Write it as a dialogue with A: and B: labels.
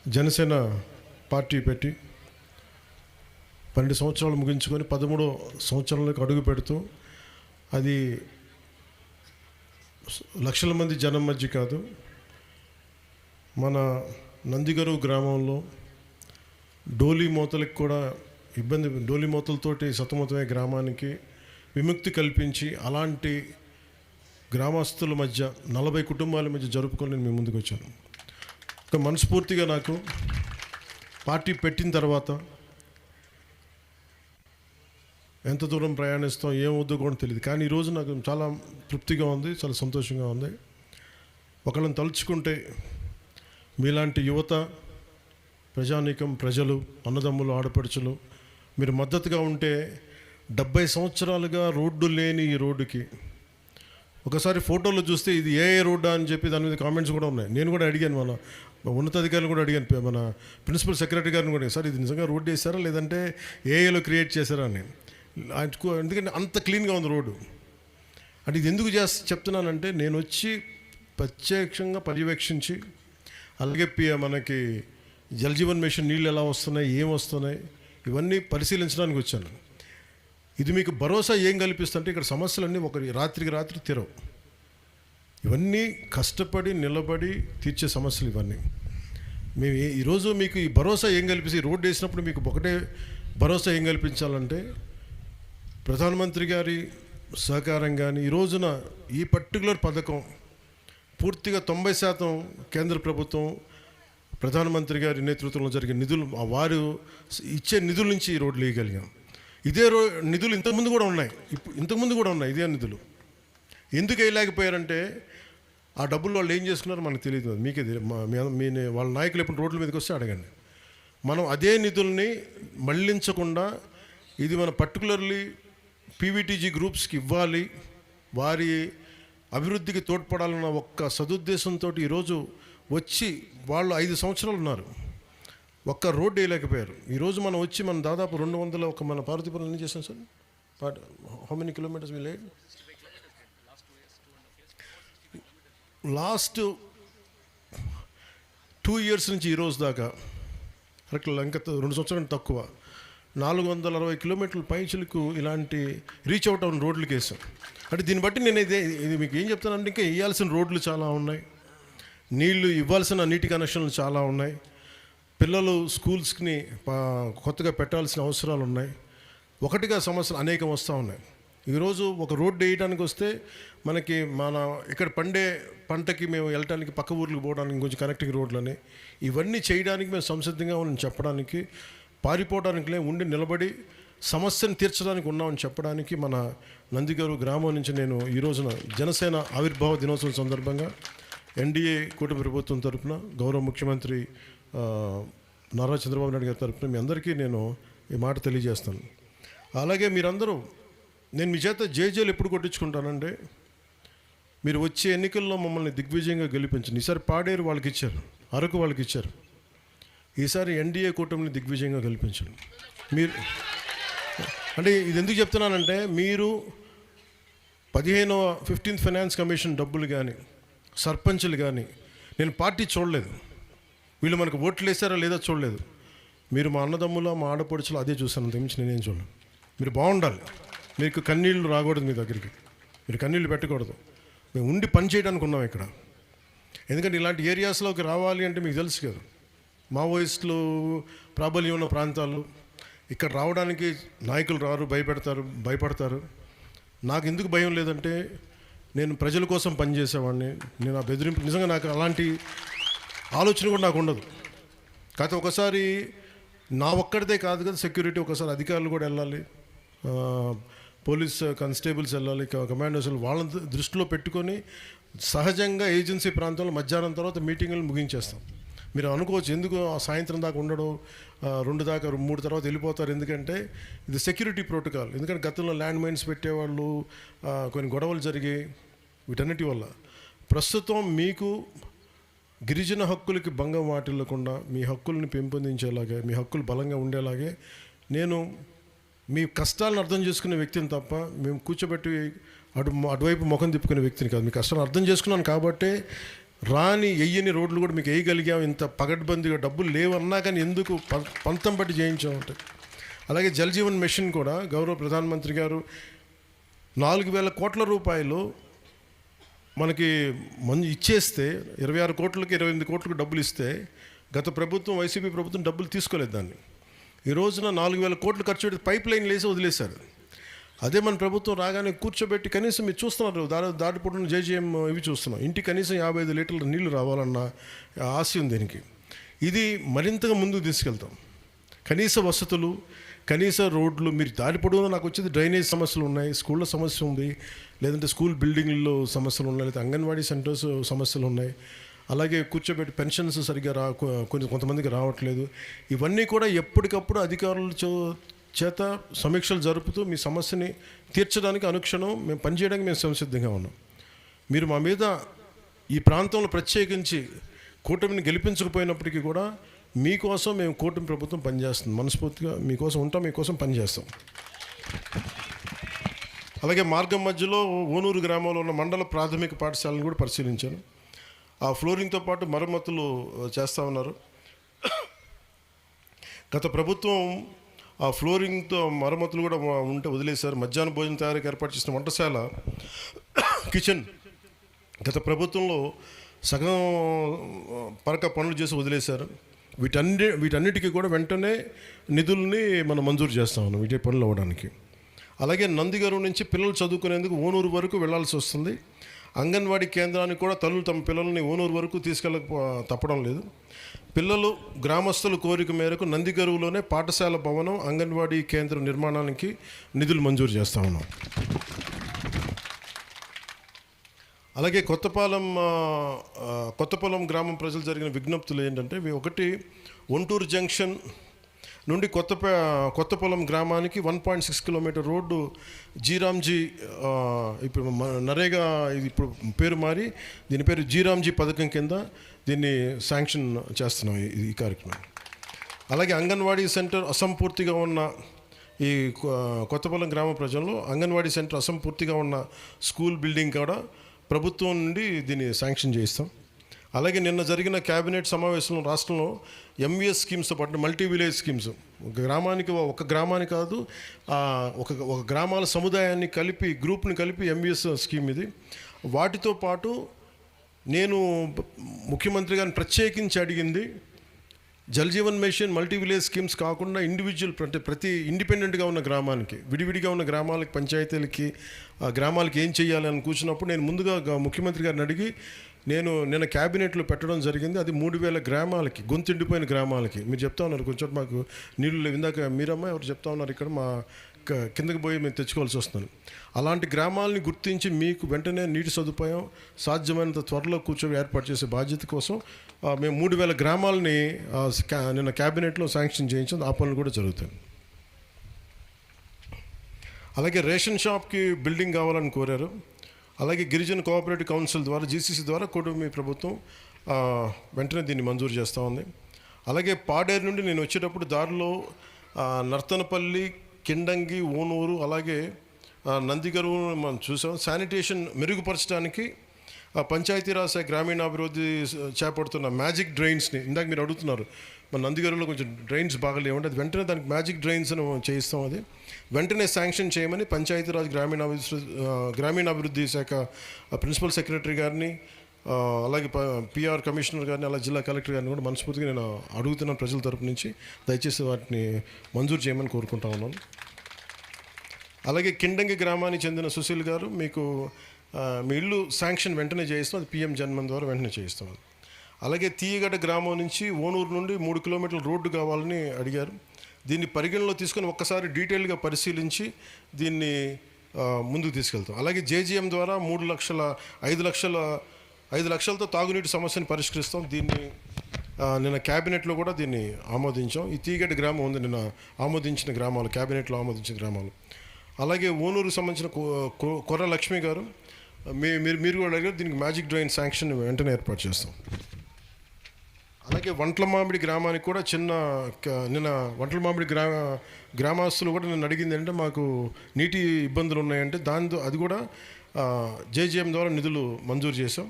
A: Janasena party పెట్టి 12 సంవత్సరాలు ముగించుకొని 13వ సంవత్సరంలోకి అడుగు పెడుతూ అది లక్షల మంది జనం మధ్య కాదు, మన నందిగరువు గ్రామంలో డోలీ మోతలకు కూడా డోలీ మోతలతోటి సతమతమే గ్రామానికి విముక్తి కల్పించి అలాంటి గ్రామస్తుల మధ్య 40 కుటుంబాల మధ్య జరుపుకొని నేను మీ ముందుకు వచ్చాను. ఒక మనస్ఫూర్తిగా నాకు పార్టీ పెట్టిన తర్వాత ఎంత దూరం ప్రయాణిస్తాం ఏమవుద్దో కూడా తెలియదు, కానీ ఈరోజు నాకు చాలా తృప్తిగా ఉంది, చాలా సంతోషంగా ఉంది. ఒకళ్ళని తలుచుకుంటే మీలాంటి యువత, ప్రజానీకం, ప్రజలు, అన్నదమ్ములు, ఆడపడుచులు మీరు మద్దతుగా ఉంటే 70 సంవత్సరాలుగా రోడ్డు లేని ఈ రోడ్డుకి ఒకసారి ఫోటోలో చూస్తే ఇది ఏ రోడ్డా అని చెప్పి దాని మీద కామెంట్స్ కూడా ఉన్నాయి. నేను కూడా అడిగాను, మన ఉన్నతాధికారులు కూడా అడిగాను, మన ప్రిన్సిపల్ సెక్రటరీ గారిని కూడా, సార్ ఇది నిజంగా రోడ్డు వేసారా లేదంటే ఏఏలో క్రియేట్ చేశారా అని. ఎందుకంటే అంత క్లీన్గా ఉంది రోడ్డు. అంటే ఇది ఎందుకు చెప్తున్నానంటే నేను వచ్చి ప్రత్యక్షంగా పర్యవేక్షించి, అలాగే మనకి జలజీవన్ మిషన్ నీళ్ళు ఎలా వస్తున్నాయి, ఏం వస్తున్నాయి, ఇవన్నీ పరిశీలించడానికి వచ్చాను. ఇది మీకు భరోసా ఏం కల్పిస్తుంటే ఇక్కడ సమస్యలన్నీ రాత్రికి రాత్రి తీరవు. ఇవన్నీ కష్టపడి నిలబడి తీర్చే సమస్యలు ఇవన్నీ. మేము ఈరోజు మీకు ఈ భరోసా ఏం కల్పిస్తే, రోడ్డు వేసినప్పుడు మీకు ఒకటే భరోసా ఏం కల్పించాలంటే ప్రధానమంత్రి గారి సహకారం కానీ, ఈ రోజున ఈ పర్టికులర్ పథకం పూర్తిగా 90% కేంద్ర ప్రభుత్వం ప్రధానమంత్రి గారి నేతృత్వంలో జరిగే నిధులు, వారు ఇచ్చే నిధుల నుంచి ఈ రోడ్లు వేయగలిగాం. ఇదే నిధులు ఇంతకుముందు కూడా ఉన్నాయి, ఇంతకుముందు కూడా ఉన్నాయి ఇదే నిధులు. ఎందుకు వేయలేకపోయారంటే ఆ డబ్బులు వాళ్ళు ఏం చేసుకున్నారో మనకు తెలియదు, మీకే వాళ్ళ నాయకులు ఎప్పుడు రోడ్ల మీదకి వస్తే అడగండి. మనం అదే నిధుల్ని మళ్లించకుండా ఇది మన పర్టికులర్లీ పీవీటీజీ గ్రూప్స్కి ఇవ్వాలి, వారి అభివృద్ధికి తోడ్పడాలన్న ఒక్క సదుద్దేశంతో ఈరోజు వచ్చి వాళ్ళు 5 సంవత్సరాలు ఉన్నారు, ఒక్క రోడ్డు వేయలేకపోయారు. ఈరోజు మనం వచ్చి మనం దాదాపు 200 మన పార్వతీపురం ఎన్ని చేసాం sir? How many kilometres we laid? Last 2 years నుంచి ఈరోజు దాకా కరెక్ట్ ఇంకా 2 సంవత్సరాలు తక్కువ 460 కిలోమీటర్ల పైచులకు ఇలాంటి రీచ్ అవుట్ అవును రోడ్లకి వేసాం. అంటే దీన్ని బట్టి నేను ఇది మీకు ఏం చెప్తానంటే ఇంకా వేయాల్సిన రోడ్లు చాలా ఉన్నాయి, నీళ్లు ఇవ్వాల్సిన నీటి కనెక్షన్లు చాలా ఉన్నాయి, పిల్లలు స్కూల్స్ని కొత్తగా పెట్టాల్సిన అవసరాలు ఉన్నాయి, ఒకటిగా సమస్యలు అనేకం వస్తూ ఉన్నాయి. ఈరోజు ఒక రోడ్డు వేయడానికి వస్తే మనకి ఇక్కడ పండే పంటకి మేము వెళ్ళటానికి పక్క ఊర్లకు పోవడానికి కొంచెం కనెక్టింగ్ రోడ్లని, ఇవన్నీ చేయడానికి మేము సంసిద్ధంగా ఉన్నామని చెప్పడానికి, పారిపోవడానికి ఉండి నిలబడి సమస్యను తీర్చడానికి ఉన్నామని చెప్పడానికి మన నందిగరువు గ్రామం నుంచి నేను ఈ రోజున జనసేన ఆవిర్భావ దినోత్సవం సందర్భంగా ఎన్డీఏ కూటమి ప్రభుత్వం తరఫున గౌరవ ముఖ్యమంత్రి నారా చంద్రబాబు నాయుడు గారి తరఫున మీ అందరికీ నేను ఈ మాట తెలియజేస్తాను. అలాగే మీరందరూ, నేను మీ చేత జేజేలు ఎప్పుడు కొట్టించుకుంటానంటే మీరు వచ్చే ఎన్నికల్లో మమ్మల్ని దిగ్విజయంగా గెలిపించండి. ఈసారి పాడేరు వాళ్ళకి ఇచ్చారు, అరకు వాళ్ళకి ఇచ్చారు, ఈసారి ఎన్డీఏ కూటమిని దిగ్విజయంగా గెలిపించండి. మీరు అంటే ఇది ఎందుకు చెప్తున్నానంటే మీరు 15th ఫైనాన్స్ కమిషన్ డబ్బులు కానీ, సర్పంచులు కానీ నేను పార్టీ చూడలేదు, వీళ్ళు మనకు ఓట్లు వేసారా లేదా చూడలేదు. మీరు మా అన్నదమ్ముల, మా ఆడపడుచులు అదే చూశాను, అంతకుమించి నేనేం చూడను. మీరు బాగుండాలి, మీకు కన్నీళ్ళు రాకూడదు, మీ దగ్గరికి మీరు కన్నీళ్ళు పెట్టకూడదు. మేము ఉండి పని చేయడానికి ఉన్నాం ఇక్కడ. ఎందుకంటే ఇలాంటి ఏరియాస్లోకి రావాలి అంటే మీకు తెలుసు కదా, మావోయిస్టులు ప్రాబల్యం ఉన్న ప్రాంతాలు, ఇక్కడ రావడానికి నాయకులు రారు, భయపడతారు. నాకు ఎందుకు భయం లేదంటే నేను ప్రజల కోసం పనిచేసేవాడిని. నేను ఆ బెదిరింపు నిజంగా నాకు అలాంటి ఆలోచన కూడా నాకు ఉండదు. కాకపోతే ఒకసారి నా ఒక్కడిదే కాదు కదా సెక్యూరిటీ, ఒకసారి అధికారులు కూడా వెళ్ళాలి, పోలీస్ కానిస్టేబుల్స్ వెళ్ళాలి, కమాండోస్ వాళ్ళని దృష్టిలో పెట్టుకొని సహజంగా ఏజెన్సీ ప్రాంతంలో మధ్యాహ్నం తర్వాత మీటింగులు ముగించేస్తాం. మీరు అనుకోవచ్చు ఎందుకు సాయంత్రం దాకా ఉండడం, 2 దాకా 3 తర్వాత వెళ్ళిపోతారు, ఎందుకంటే ఇది సెక్యూరిటీ ప్రోటోకాల్. ఎందుకంటే గతంలో ల్యాండ్ మైన్స్ పెట్టేవాళ్ళు, కొన్ని గొడవలు జరిగాయి, వీటన్నిటి వల్ల ప్రస్తుతం మీకు గిరిజన హక్కులకి భంగం వాటిల్లకుండా మీ హక్కుల్ని పెంపొందించేలాగే, మీ హక్కులు బలంగా ఉండేలాగే నేను మీ కష్టాలను అర్థం చేసుకునే వ్యక్తిని తప్ప మేము కూర్చోబెట్టి అటువైపు ముఖం తిప్పుకునే వ్యక్తిని కాదు. మీ కష్టాలను అర్థం చేసుకున్నాను కాబట్టే రాని వెయ్యని రోడ్లు కూడా మీకు వేయగలిగాం, ఇంత పగడ్బందీగా డబ్బులు లేవన్నా కానీ ఎందుకు పంతం బట్టి చేయించామంటే. అలాగే జల్ జీవన్ మిషన్ కూడా గౌరవ ప్రధానమంత్రి గారు 4,000 కోట్ల రూపాయలు మనకి ఇచ్చేస్తే 26 కోట్లకి 28 కోట్లకు డబ్బులు ఇస్తే గత ప్రభుత్వం వైసీపీ ప్రభుత్వం డబ్బులు తీసుకోలేదు దాన్ని. ఈ రోజున 4,000 కోట్లు ఖర్చు పెట్టి పైప్ లైన్ వేసి వదిలేశారు. అదే మన ప్రభుత్వం రాగానే కూర్చోబెట్టి కనీసం మీరు చూస్తున్నారు దాటిపొడిన జేజీఎం ఇవి చూస్తున్నాం, ఇంటికి కనీసం 55 లీటర్ల నీళ్లు రావాలన్న ఆశ ఉంది దీనికి. ఇది మరింతగా ముందుకు తీసుకెళ్తాం. కనీస వసతులు, కనీస రోడ్లు, మీరు దాటిపొడవునా నాకు వచ్చేది డ్రైనేజ్ సమస్యలు ఉన్నాయి, స్కూళ్ళ సమస్య ఉంది, లేదంటే స్కూల్ బిల్డింగ్లో సమస్యలు ఉన్నాయి, లేకపోతే అంగన్వాడీ సెంటర్స్ సమస్యలు ఉన్నాయి. అలాగే కూర్చోబెట్టి పెన్షన్స్ సరిగ్గా కొంతమందికి రావట్లేదు. ఇవన్నీ కూడా ఎప్పటికప్పుడు అధికారుల చేత సమీక్షలు జరుపుతూ మీ సమస్యని తీర్చడానికి అనుక్షణం మేము పనిచేయడానికి మేము సంసిద్ధంగా ఉన్నాం. మీరు మా మీద ఈ ప్రాంతంలో ప్రత్యేకించి కూటమిని గెలిపించకపోయినప్పటికీ కూడా మీకోసం మేము కూటమి ప్రభుత్వం పనిచేస్తుంది. మనస్ఫూర్తిగా మీకోసం ఉంటాం, మీకోసం పనిచేస్తాం. అలాగే మార్గం మధ్యలో ఓనూరు గ్రామంలో ఉన్న మండల ప్రాథమిక పాఠశాలను కూడా పరిశీలించాను. ఆ ఫ్లోరింగ్తో పాటు మరమ్మతులు చేస్తూ ఉన్నారు. గత ప్రభుత్వం ఆ ఫ్లోరింగ్తో మరమ్మతులు కూడా ఉంటే వదిలేశారు. మధ్యాహ్న భోజనం తయారీకి ఏర్పాటు చేసిన వంటశాల కిచెన్ గత ప్రభుత్వంలో సగం పరక పనులు చేసి వదిలేశారు. వీటన్నిటికీ కూడా వెంటనే నిధుల్ని మనం మంజూరు చేస్తా ఉన్నాం వీటి పనులు అవ్వడానికి. అలాగే నందిగారు నుంచి పిల్లలు చదువుకునేందుకు ఓనూరు వరకు వెళ్లాల్సి వస్తుంది. అంగన్వాడీ కేంద్రానికి కూడా తల్లులు తమ పిల్లల్ని ఓనూరు వరకు తప్పడం లేదు. పిల్లలు గ్రామస్తుల కోరిక మేరకు నందిగరువులోనే పాఠశాల భవనం, అంగన్వాడీ కేంద్ర నిర్మాణానికి నిధులు మంజూరు చేస్తా ఉన్నాం. అలాగే కొత్తపాలెం గ్రామం ప్రజలు జరిగిన విజ్ఞప్తులు ఏంటంటే, ఒకటి ఒంటూరు జంక్షన్ నుండి కొత్తపాలెం గ్రామానికి 1.6 కిలోమీటర్ రోడ్డు జీరామ్జీ, ఇప్పుడు నరేగా ఇది ఇప్పుడు పేరు మారి దీని పేరు జీరామ్జీ పథకం కింద దీన్ని శాంక్షన్ చేస్తున్నాం ఈ కార్యక్రమం. అలాగే అంగన్వాడీ సెంటర్ అసంపూర్తిగా ఉన్న ఈ కొత్తపాలెం గ్రామ ప్రజల్లో అంగన్వాడీ సెంటర్ అసంపూర్తిగా ఉన్న స్కూల్ బిల్డింగ్ కూడా ప్రభుత్వం నుండి దీన్ని శాంక్షన్ చేయిస్తాం. అలాగే నిన్న జరిగిన క్యాబినెట్ సమావేశంలో రాష్ట్రంలో ఎంవిఎస్ స్కీమ్స్తో పాటు మల్టీ విలేజ్ స్కీమ్స్, ఒక గ్రామానికి కాదు, ఒక గ్రామాల సముదాయాన్ని కలిపి గ్రూప్ని కలిపి ఎంవిఎస్ స్కీమ్ ఇది. వాటితో పాటు నేను ముఖ్యమంత్రి గారిని ప్రత్యేకించి అడిగింది, Jal Jeevan mission multi village schemes కాకుండా ఇండివిజువల్ ప్రతి ఇండిపెండెంట్గా ఉన్న గ్రామానికి, విడివిడిగా ఉన్న గ్రామాలకి, పంచాయతీలకి, గ్రామాలకి ఏం చేయాలి అని కూర్చున్నప్పుడు నేను ముందుగా ముఖ్యమంత్రి గారిని అడిగి నిన్న క్యాబినెట్లో పెట్టడం జరిగింది. అది 3,000 గ్రామాలకి, గొంతుండిపోయిన గ్రామాలకి. మీరు చెప్తా ఉన్నారు కొంచెం మాకు నీళ్ళు ఇందాక మీరమ్మ ఎవరు చెప్తా ఉన్నారు, ఇక్కడ మా కిందకి పోయి మేము తెచ్చుకోవాల్సి వస్తుంది. అలాంటి గ్రామాలని గుర్తించి మీకు వెంటనే నీటి సదుపాయం సాధ్యమైనంత త్వరలో కూర్చొని ఏర్పాటు చేసే బాధ్యత కోసం మేము 3,000 గ్రామాలని నిన్న క్యాబినెట్లో శాంక్షన్ చేయించాం. ఆ పనులు కూడా జరుగుతాయి. అలాగే రేషన్ షాప్కి బిల్డింగ్ కావాలని కోరారు. అలాగే గిరిజన కోఆపరేటివ్ కౌన్సిల్ ద్వారా, జీసీసీ ద్వారా కూటమి ప్రభుత్వం వెంటనే దీన్ని మంజూరు చేస్తూ ఉంది. అలాగే పాడేరు నుండి నేను వచ్చేటప్పుడు దారిలో నర్తనపల్లి, కిండంగి, ఓనూరు, అలాగే నందిగరువు మనం చూసాం. శానిటేషన్ మెరుగుపరచడానికి పంచాయతీరాజ్ శాఖ గ్రామీణాభివృద్ధి చేపడుతున్న మ్యాజిక్ డ్రైన్స్ని, ఇందాక మీరు అడుగుతున్నారు మన నందిగరువులో కొంచెం డ్రైన్స్ బాగాలేవంటే, అది వెంటనే దానికి మ్యాజిక్ డ్రైన్స్ అని చేయిస్తాం. అది వెంటనే శాంక్షన్ చేయమని పంచాయతీరాజ్ గ్రామీణాభివృద్ధి శాఖ ప్రిన్సిపల్ సెక్రటరీ గారిని, అలాగే పిఆర్ కమిషనర్ గారిని, అలాగే జిల్లా కలెక్టర్ గారిని కూడా మనస్ఫూర్తిగా నేను అడుగుతున్నాను ప్రజల తరపు నుంచి, దయచేసి వాటిని మంజూరు చేయమని కోరుకుంటా ఉన్నాను. అలాగే కిండంగి గ్రామానికి చెందిన సుశీల్ గారు, మీకు మీ ఇల్లు శాంక్షన్ వెంటనే చేయిస్తాం, అది పిఎం జన్మన్ ద్వారా వెంటనే చేయిస్తాం. అలాగే తీయగడ్డ గ్రామం నుంచి ఓనూరు నుండి 3 కిలోమీటర్ల రోడ్డు కావాలని అడిగారు. దీన్ని పరిగణలో తీసుకొని ఒక్కసారి డీటెయిల్గా పరిశీలించి దీన్ని ముందుకు తీసుకెళ్తాం. అలాగే జేజీఎం ద్వారా 5 లక్షలతో తాగునీటి సమస్యను పరిష్కరిస్తాం. దీన్ని నిన్న క్యాబినెట్లో కూడా దీన్ని ఆమోదించాం. ఈ తీయగడ్డ గ్రామం ఉంది నిన్న ఆమోదించిన గ్రామాలు, క్యాబినెట్లో ఆమోదించిన గ్రామాలు. అలాగే ఓనూరుకు సంబంధించిన కొర్ర లక్ష్మి గారు, మీరు కూడా అడిగారు, దీనికి మ్యాజిక్ డ్రైన్ శాంక్షన్ వెంటనే ఏర్పాటు చేస్తాం. అలాగే వంటలమామిడి గ్రామానికి కూడా నిన్న వంటలమామిడి గ్రామస్తులు కూడా నన్ను అడిగింది అంటే, మాకు నీటి ఇబ్బందులు ఉన్నాయంటే అది కూడా జేజీఎం ద్వారా నిధులు మంజూరు చేసాం.